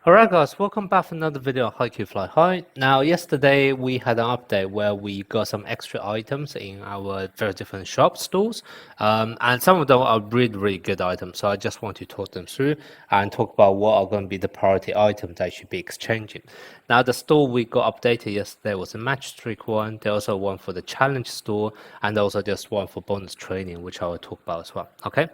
Alright guys, welcome back for another video on HAIKYU Fly High. Now yesterday we had an update where we got some extra items in our very different shop stores, and some of them are really good items, so I just want to talk them through and talk about what are going to be the priority items that I should be exchanging. Now the store we got updated yesterday was a match streak one, there's also one for the challenge store, and also just one for bonus training, which I will talk about as well. Okay,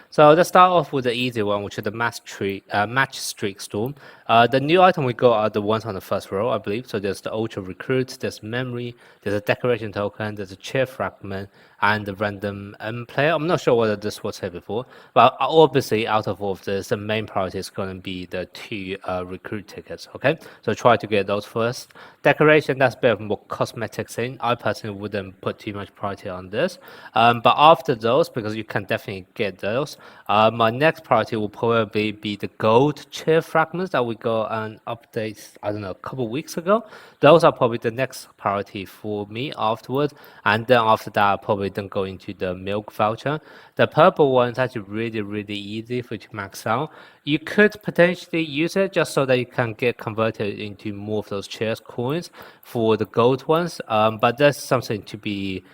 so let's start off with the easy one, which is the match streak store. The new item we got are the ones on the first row, I believe. So there's the Ultra Recruit, there's Memory, there's a Decoration Token, there's a Chair Fragment, and the Random Player. I'm not sure whether this was here before, but obviously out of all of this, the main priority is going to be the two Recruit tickets, okay? So try to get those first. Decoration, that's a bit of more cosmetics in. I personally wouldn't put too much priority on this. But after those, because you can definitely get those, my next priority will probably be the gold chair fragments that we got an update, I don't know, a couple of weeks ago. Those are probably the next priority for me afterwards. And then after that, I'll probably then go into the milk voucher. The purple one is actually really easy for you to max out. You could potentially use it just so that you can get converted into more of those chairs coins for the gold ones. But that's something to be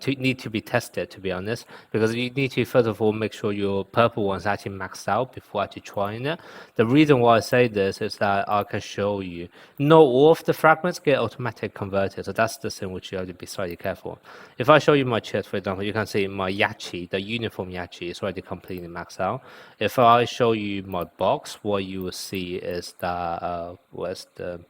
need to be tested, to be honest, because you need to first of all make sure your purple ones actually maxed out before actually trying it. The reason why I say this is that I can show you not all of the fragments get automatically converted, so that's the thing which you have to be slightly careful. If I show you my chest, for example, you can see my Yachi, the uniform Yachi, is already completely maxed out. If I show you my box, what you will see is that where's the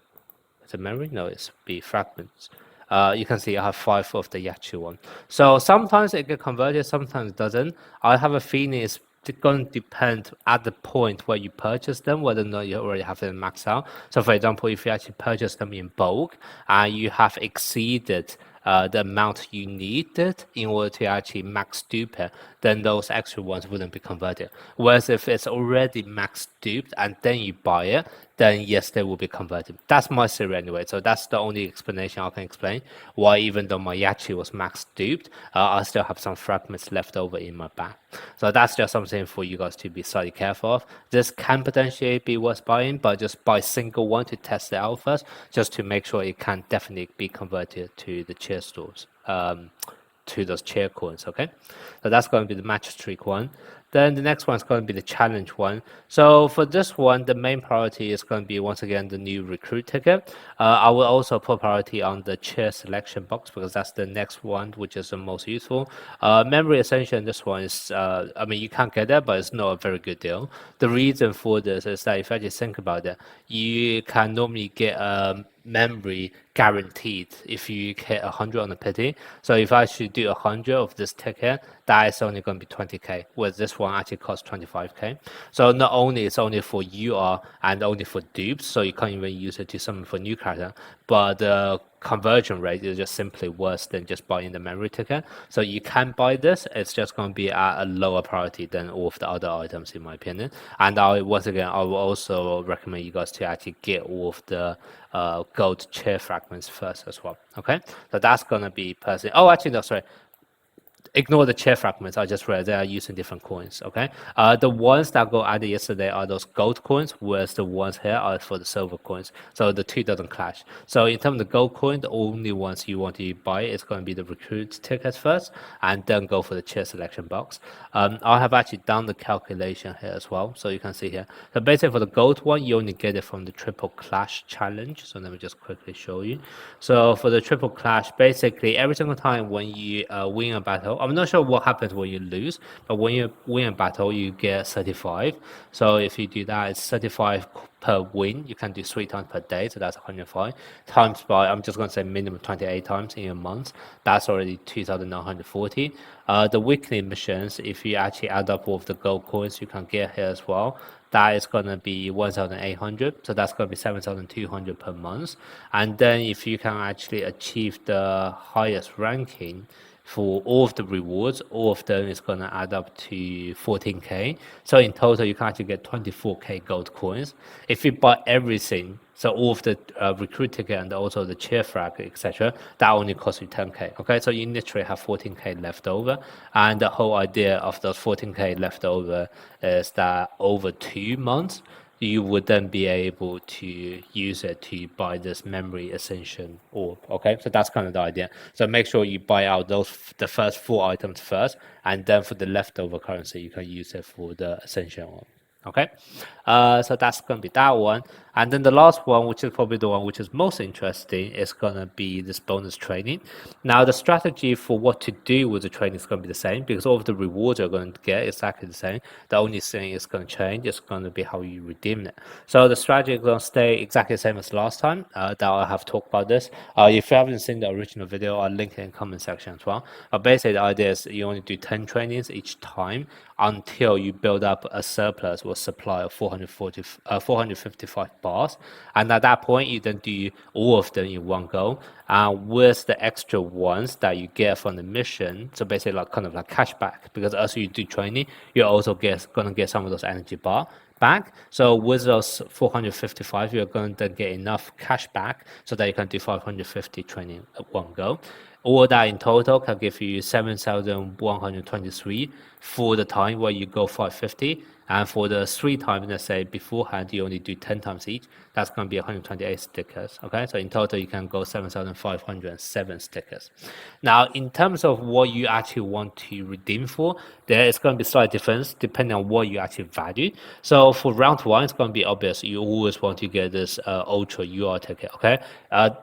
memory? No, it's the fragments. You can see I have 5 of the Yachi one. So sometimes it gets converted, sometimes it doesn't. I have a feeling it's going to depend at the point where you purchase them, whether or not you already have them maxed out. So for example, if you actually purchase them in bulk and you have exceeded the amount you needed in order to actually max dupe it, then those extra ones wouldn't be converted. Whereas if it's already max duped and then you buy it, then yes, they will be converted. That's my theory anyway. So that's the only explanation I can explain why, even though my Yachi was max duped, I still have some fragments left over in my bag. So that's just something for you guys to be slightly careful of. This can potentially be worth buying, but just buy single one to test it out first, just to make sure it can definitely be converted to the chair stores. To those chair coins, okay? So that's going to be the match streak one. Then the next one is going to be the challenge one. So for this one, the main priority is going to be once again the new recruit ticket. I will also put priority on the chair selection box because that's the next one, which is the most useful. Memory essential in this one is, I mean, you can't get that, but it's not a very good deal. The reason for this is that if you just think about it, you can normally get memory guaranteed if you hit 100 on the pity. So if I should do 100 of this ticket, that is only going to be 20k, whereas this one actually costs 25k. So not only it's only for UR and only for dupes, so you can't even use it to summon for new character, but the conversion rate is just simply worse than just buying the memory ticket. So you can buy this, it's just going to be at a lower priority than all of the other items in my opinion. And once again, I will also recommend you guys to actually get all of the gold chair fragments first as well. Okay, so that's gonna be personally. Oh, actually, no, sorry. Ignore the chair fragments. I just read they are using different coins. Okay, the ones that got added yesterday are those gold coins, whereas the ones here are for the silver coins. So the two doesn't clash. So in terms of the gold coin, the only ones you want to buy is going to be the recruit tickets first, and then go for the chair selection box. I have actually done the calculation here as well, so you can see here. So basically for the gold one, you only get it from the triple clash challenge. So let me just quickly show you. So for the triple clash, basically every single time when you win a battle, I'm not sure what happens when you lose, but when you win a battle, you get 35. So if you do that, it's 35 per win. You can do 3 times per day, so that's 105 times by, I'm just going to say minimum 28 times in a month. That's already 2,940. The weekly missions, if you actually add up all of the gold coins you can get here as well, that is going to be 1,800, so that's going to be 7,200 per month. And then if you can actually achieve the highest ranking for all of the rewards, all of them is going to add up to 14k. So in total, you can actually get 24k gold coins. If you buy everything, so all of the recruit ticket and also the chair frag, etc., that only costs you 10k. Okay, so you literally have 14k left over, and the whole idea of those 14k left over is that over 2 months, you would then be able to use it to buy this memory ascension orb. Okay, so that's kind of the idea. So make sure you buy out the first 4 items first, and then for the leftover currency, you can use it for the ascension orb. Okay, so that's going to be that one. And then the last one, which is probably the one which is most interesting, is going to be this bonus training. Now, the strategy for what to do with the training is going to be the same because all of the rewards you're going to get exactly the same. The only thing is going to change is going to be how you redeem it. So the strategy is going to stay exactly the same as last time that I have talked about this. If you haven't seen the original video, I'll link it in the comment section as well. But basically, the idea is you only do 10 trainings each time until you build up a surplus or supply of 455 bars. And at that point, you then do all of them in one go. And with the extra ones that you get from the mission, so basically like kind of like cashback, because as you do training, you're also gonna get some of those energy bar back. So with those 455, you're going to get enough cash back so that you can do 550 training at one go. All that in total can give you 7,123 for the time where you go 550. And for the 3 times, let's say beforehand, you only do 10 times each. That's going to be 128 stickers. Okay, so in total, you can go 7,507 stickers. Now, in terms of what you actually want to redeem for, there is going to be slight difference depending on what you actually value. So for round one, it's going to be obvious. You always want to get this Ultra UR ticket. Okay,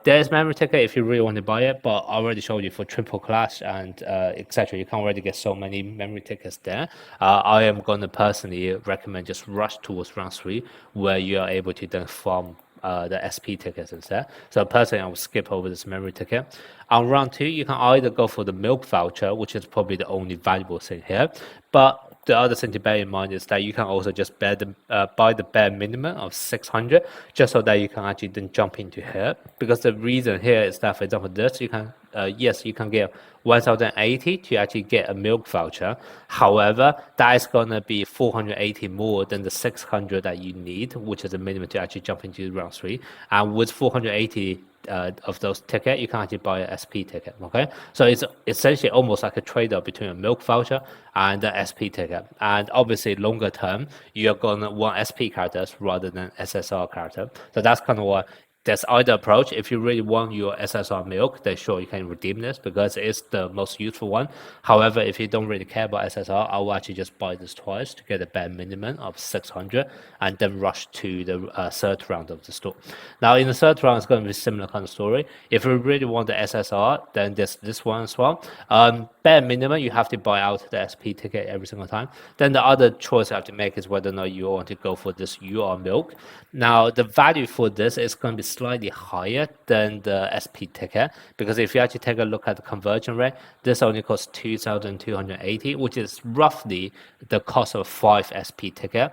there's memory ticket if you really want to buy it, but I already showed you for triple clash and etc. You can already get so many memory tickets there. I am going to personally recommend just rush towards round 3 where you are able to then farm the SP tickets instead. So personally, I will skip over this memory ticket. On round 2, you can either go for the milk voucher, which is probably the only valuable thing here, but the other thing to bear in mind is that you can also just buy the bare minimum of 600 just so that you can actually then jump into here. Because the reason here is that, for example, this you can yes, you can get 1,080 to actually get a milk voucher. However, that is going to be 480 more than the 600 that you need, which is the minimum to actually jump into round 3. And with 480 of those tickets, you can actually buy an SP ticket. Okay, so it's essentially almost like a trade-off between a milk voucher and the SP ticket. And obviously, longer term, you're gonna want SP characters rather than SSR character. So that's kind of what. There's either approach. If you really want your SSR milk, then sure, you can redeem this because it's the most useful one. However, if you don't really care about SSR, I will actually just buy this twice to get a bare minimum of 600 and then rush to the third round of the store. Now, in the third round, it's going to be a similar kind of story. If you really want the SSR, then there's this one as well. Bare minimum, you have to buy out the SP ticket every single time. Then the other choice you have to make is whether or not you want to go for this UR milk. Now, the value for this is going to be slightly higher than the SP ticket because if you actually take a look at the conversion rate, this only costs 2,280, which is roughly the cost of 5 SP ticket.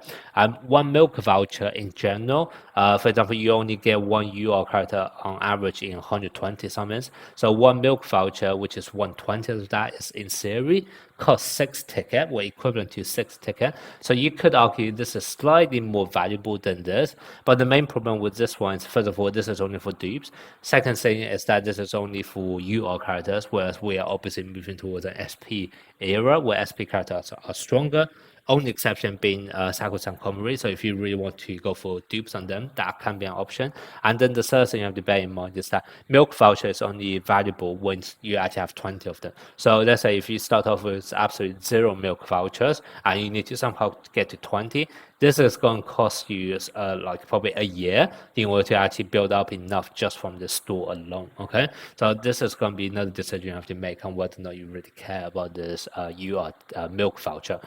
One milk voucher in general, for example, you only get one UR character on average in 120 summons. So one milk voucher, which is 120 of that, is in theory cost 6 ticket, or equivalent to 6 ticket. So you could argue this is slightly more valuable than this. But the main problem with this one is, first of all, this is only for dupes. Second thing is that this is only for UR characters, whereas we are obviously moving towards an SP era where SP characters are stronger. Only exception being Sacrosanct Comrie. So if you really want to go for dupes on them, that can be an option. And then the third thing you have to bear in mind is that milk voucher is only valuable when you actually have 20 of them. So let's say if you start off with absolute 0 milk vouchers and you need to somehow get to 20, this is going to cost you like probably a year in order to actually build up enough just from the store alone. Okay, so this is going to be another decision you have to make on whether or not you really care about this milk voucher.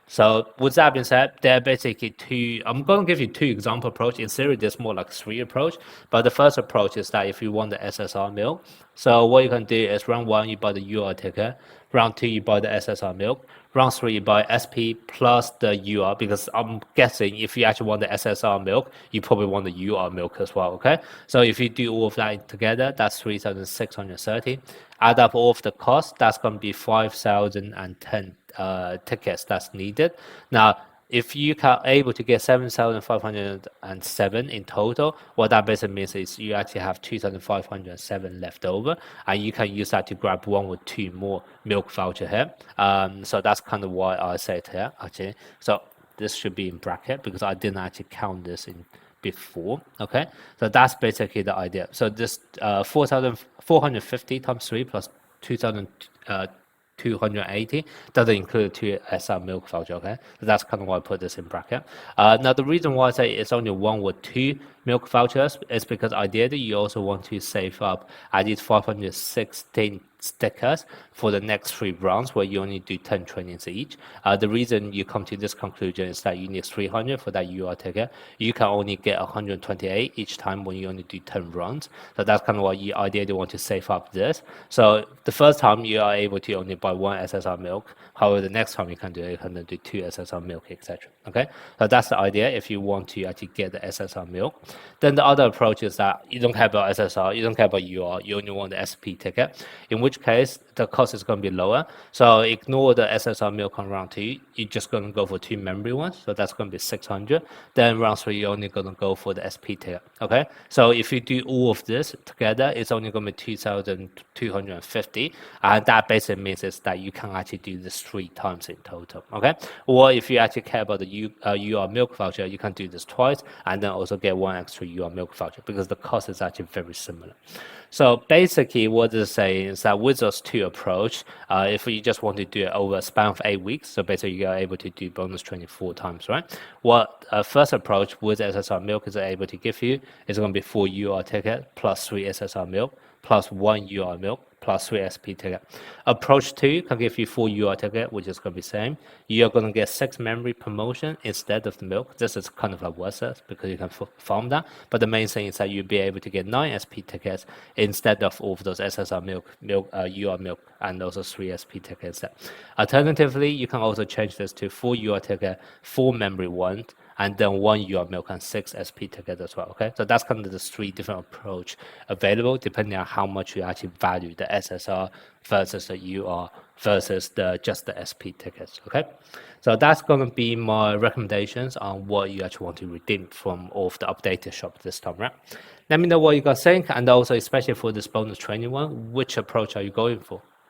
So with that being said, there are basically two. I'm going to give you 2 example approach. In theory, there's more like 3 approach. But the first approach is that if you want the SSR milk, so what you can do is round 1 you buy the UR ticket, round 2 you buy the SSR milk, round 3 you buy SP plus the UR, because I'm guessing if you actually want the SSR milk, you probably want the UR milk as well. Okay, so if you do all of that together, that's 3,630. Add up all of the costs, that's going to be 5,010 tickets that's needed. Now, if you are able to get 7,507 in total, what that basically means is you actually have 2,507 left over, and you can use that to grab 1 or 2 more milk voucher here. So that's kind of why I said here, actually. So this should be in bracket because I didn't actually count this in before. Okay, so that's basically the idea. So this 4,450 times 3 plus 2,280 doesn't include 2 SR milk voucher. Okay, so that's kind of why I put this in bracket. Now the reason why I say it's only 1 or 2 milk vouchers is because ideally you also want to save up at least 516 stickers for the next 3 rounds where you only do 10 trainings each. The reason you come to this conclusion is that you need 300 for that UR ticket. You can only get 128 each time when you only do 10 runs. So that's kind of why you ideally want to save up this. So the first time you are able to only buy 1 SSR milk. However, the next time you can do it, you can do 2 SSR milk, etc. Okay, so that's the idea if you want to actually get the SSR milk. Then the other approach is that you don't care about SSR, you don't care about UR, you only want the SP ticket, in which case the cost is going to be lower. So ignore the SSR milk on round 2, you're just going to go for 2 memory ones, so that's going to be 600. Then round 3, you're only going to go for the SP ticket. Okay, so if you do all of this together, it's only going to be 2,250, and that basically means is that you can actually do this 3 times in total. Okay, or if you actually care about the UR milk voucher, you can do this twice and then also get 1 extra UR milk voucher because the cost is actually very similar. So basically what it's saying is that with those 2 approach, if you just want to do it over a span of 8 weeks, so basically you are able to do bonus training 4 times, right? What first approach with SSR milk is able to give you is going to be 4 UR ticket plus 3 SSR milk plus 1 UR milk plus 3 SP ticket. Approach 2 can give you 4 UR ticket, which is going to be same. You're going to get 6 memory promotion instead of the milk. This is kind of like worse because you can farm that. But the main thing is that you'll be able to get 9 SP tickets instead of all of those SSR milk, UR milk, and also 3 SP tickets. Alternatively, you can also change this to 4 UR ticket, 4 memory ones, and then 1 UR milk and 6 SP tickets as well. Okay, so that's kind of the 3 different approach available depending on how much you actually value the SSR versus the UR versus just the SP tickets. Okay, so that's going to be my recommendations on what you actually want to redeem from all of the updated shop this time, right? Let me know what you guys think, and also especially for this bonus training one, which approach are you going for?